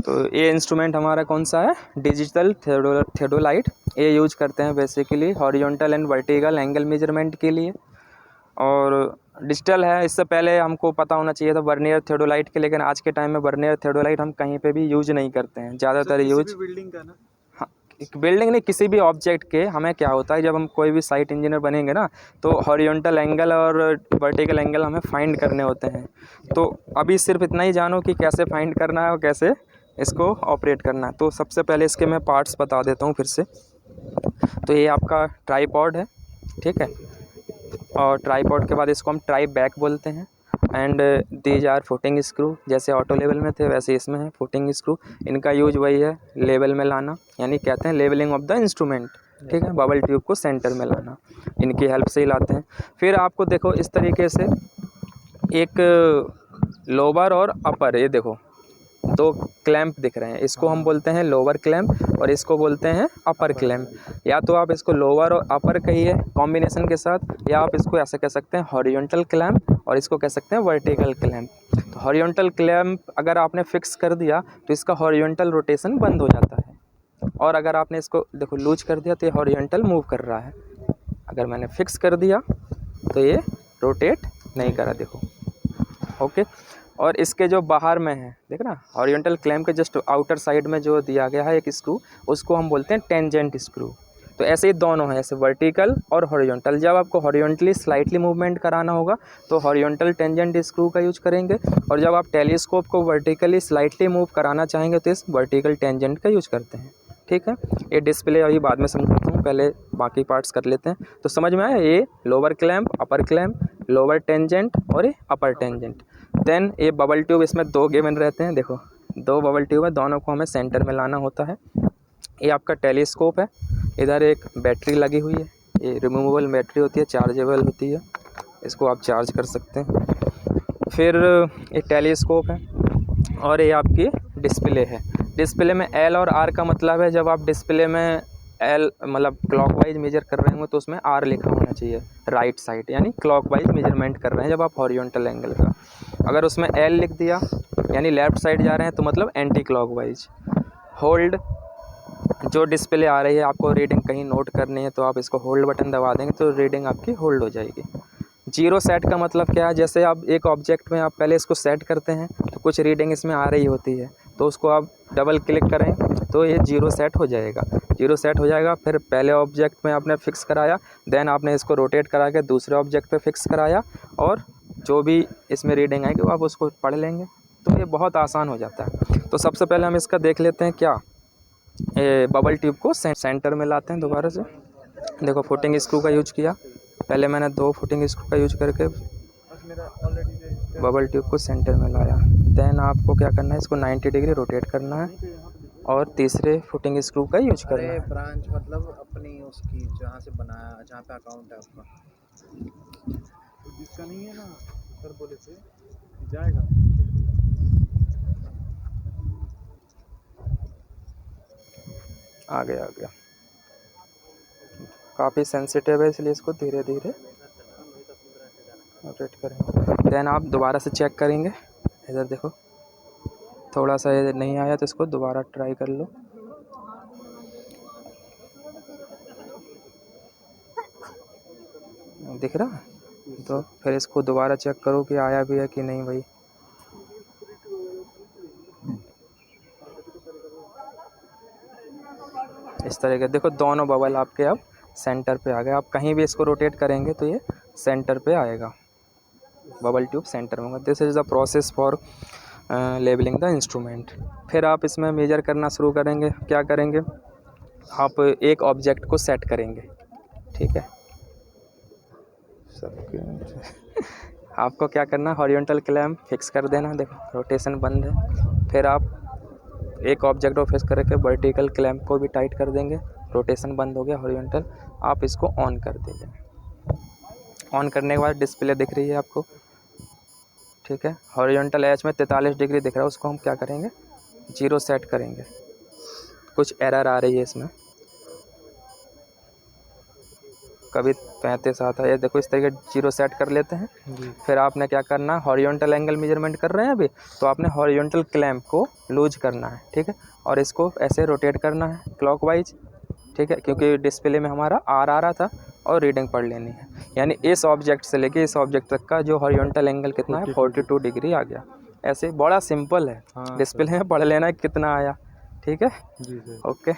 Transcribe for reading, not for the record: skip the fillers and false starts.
तो ये इंस्ट्रूमेंट हमारा कौन सा है, डिजिटल थियोडोलाइट। ये यूज करते हैं basically horizontal and vertical angle measurement के लिए। और डिजिटल है, इससे पहले हमको पता होना चाहिए था वर्नियर थियोडोलाइट के, लेकिन आज के टाइम में वर्नियर थियोडोलाइट हम कहीं पे भी यूज नहीं करते हैं ज़्यादातर यूज। बिल्डिंग का ना, हाँ, एक बिल्डिंग नहीं, किसी भी ऑब्जेक्ट के हमें क्या होता है, जब हम कोई भी साइट इंजीनियर बनेंगे ना, तो हॉरिजॉन्टल एंगल और वर्टिकल एंगल हमें फाइंड करने होते हैं। तो अभी सिर्फ इतना ही जानो कि कैसे फाइंड करना है और कैसे इसको ऑपरेट करना है। तो सबसे पहले इसके मैं पार्ट्स बता देता हूँ फिर से। तो ये आपका ट्राईपॉड है, ठीक है। और ट्राईपॉड के बाद इसको हम ट्राई बैक बोलते हैं। And these are footing screw, जैसे ऑटो लेवल में थे वैसे इसमें है फुटिंग स्क्रू। इनका यूज वही है, लेवल में लाना, यानी कहते हैं लेवलिंग ऑफ द इंस्ट्रूमेंट, ठीक है। बबल ट्यूब को सेंटर में लाना, इनकी हेल्प से ही लाते हैं। फिर आपको देखो इस तरीके से एक लोअर और अपर, ये देखो दो क्लैंप दिख रहे हैं, इसको हम बोलते हैं लोअर क्लैंप और इसको बोलते हैं अपर क्लैंप। या तो आप इसको लोअर और अपर कहिए कॉम्बिनेशन के साथ, या आप इसको ऐसे कह सकते हैं हॉरिजॉन्टल क्लैंप और इसको कह सकते हैं वर्टिकल क्लैंप। तो हॉरिजॉन्टल क्लैंप अगर आपने फिक्स कर दिया तो इसका हॉरिजॉन्टल रोटेशन बंद हो जाता है, और अगर आपने इसको देखो लूज कर दिया तो ये हॉरिजॉन्टल मूव कर रहा है। अगर मैंने फिक्स कर दिया तो ये रोटेट नहीं करा, देखो, ओके। और इसके जो बाहर में है, देख ना, हॉरिजॉन्टल क्लैंप के जस्ट आउटर साइड में जो दिया गया है एक स्क्रू, उसको हम बोलते हैं टेंजेंट स्क्रू। तो ऐसे ही दोनों हैं, ऐसे वर्टिकल और हॉरिजॉन्टल। जब आपको हॉरिजॉन्टली स्लाइटली मूवमेंट कराना होगा तो हॉरिजॉन्टल टेंजेंट स्क्रू का यूज करेंगे, और जब आप टेलीस्कोप को वर्टिकली स्लाइटली मूव कराना चाहेंगे तो इस वर्टिकल टेंजेंट का यूज करते हैं, ठीक है। ये डिस्प्ले अभी बाद में समझाता हूँ, पहले बाकी पार्ट्स कर लेते हैं। तो समझ में आया, ये लोअर क्लैंप, अपर क्लैंप, लोअर टेंजेंट और ये अपर टेंजेंट। देन ये बबल ट्यूब, इसमें दो गिवन रहते हैं, देखो दो बबल ट्यूब है, दोनों को हमें सेंटर में लाना होता है। ये आपका टेलीस्कोप है, इधर एक बैटरी लगी हुई है, ये रिमूवेबल बैटरी होती है, चार्जेबल होती है, इसको आप चार्ज कर सकते हैं। फिर ये टेलीस्कोप है और ये आपकी डिस्प्ले है। डिस्प्ले में एल और आर का मतलब है, जब आप डिस्प्ले में एल मतलब क्लॉकवाइज मेजर कर रहे हो तो उसमें आर लिखा होना चाहिए राइट साइड, यानी क्लॉकवाइज मेजरमेंट कर रहे हैं जब आप हॉरिजॉन्टल एंगल का। अगर उसमें एल लिख दिया यानी लेफ़्ट साइड जा रहे हैं तो मतलब एंटी क्लॉकवाइज। होल्ड, जो डिस्प्ले आ रही है आपको रीडिंग कहीं नोट करनी है तो आप इसको होल्ड बटन दबा देंगे तो रीडिंग आपकी होल्ड हो जाएगी। जीरो सेट का मतलब क्या है, जैसे आप एक ऑब्जेक्ट में आप पहले इसको सेट करते हैं तो कुछ रीडिंग इसमें आ रही होती है, तो उसको आप डबल क्लिक करें तो ये जीरो सेट हो जाएगा। जीरो सेट हो जाएगा, फिर पहले ऑब्जेक्ट में आपने फिक्स कराया, देन आपने इसको रोटेट करा के दूसरे ऑब्जेक्ट पे फिक्स कराया, और जो भी इसमें रीडिंग आएगी वो आप उसको पढ़ लेंगे। तो ये बहुत आसान हो जाता है। तो सबसे पहले हम इसका देख लेते हैं, क्या ये बबल ट्यूब को सेंटर में लाते हैं दोबारा से। देखो फुटिंग स्क्रू का यूज किया, पहले मैंने दो फुटिंग स्क्रू का यूज करके बबल ट्यूब को सेंटर में लाया। देन आपको क्या करना है, इसको 90 डिग्री रोटेट करना है और तीसरे फुटिंग स्क्रू का यूज करना है। ब्रांच मतलब अपनी उसकी जहाँ से बनाया, जहाँ पे अकाउंट है आपका, जिसका नहीं है ना सर बोले थे जाएगा। आ गया, काफ़ी सेंसिटिव है इसलिए इसको धीरे धीरे रोटेट करेंगे। देन आप दोबारा से चेक करेंगे, इधर देखो थोड़ा सा ये नहीं आया तो इसको दोबारा ट्राई कर लो। दिख रहा है, तो फिर इसको दोबारा चेक करो कि आया भी है कि नहीं भाई। इस तरह के देखो दोनों बबल आपके अब सेंटर पे आ गए। आप कहीं भी इसको रोटेट करेंगे तो ये सेंटर पे आएगा, बबल ट्यूब सेंटर में होगा। This is the process for labelling the instrument. फिर आप इसमें मेजर करना शुरू करेंगे। क्या करेंगे, आप एक ऑब्जेक्ट को सेट करेंगे, ठीक है। आपको क्या करना, हॉरिजॉन्टल क्लैंप फिक्स कर देना, देखो रोटेशन बंद है। फिर आप एक ऑब्जेक्ट को फिक्स करके वर्टिकल क्लैंप को भी टाइट कर देंगे, रोटेशन बंद हो गया हॉरिजॉन्टल। आप इसको ऑन कर देंगे। ऑन करने के बाद डिस्प्ले दिख रही है आपको, ठीक है। हॉरिजॉन्टल एज में 43 डिग्री दिख रहा है, उसको हम क्या करेंगे, जीरो सेट करेंगे। कुछ एरर आ रही है इसमें, कभी 35 आता है। ये देखो इस तरीके 0 सेट कर लेते हैं। जी। फिर आपने क्या करना है, हॉरिजॉन्टल एंगल मेजरमेंट कर रहे हैं अभी, तो आपने हॉरिजॉन्टल क्लैंप को लूज करना है, ठीक है, और इसको ऐसे रोटेट करना है क्लॉकवाइज, ठीक है, क्योंकि डिस्प्ले में हमारा आर आ रहा था और रीडिंग पढ़ लेनी है। यानी इस ऑब्जेक्ट से लेके इस ऑब्जेक्ट तक का जो हॉरिजॉन्टल एंगल कितना है, 42 डिग्री आ गया। ऐसे बड़ा सिंपल है, हाँ डिस्प्ले में पढ़ लेना है कितना आया, ठीक है। जी सर। ओके।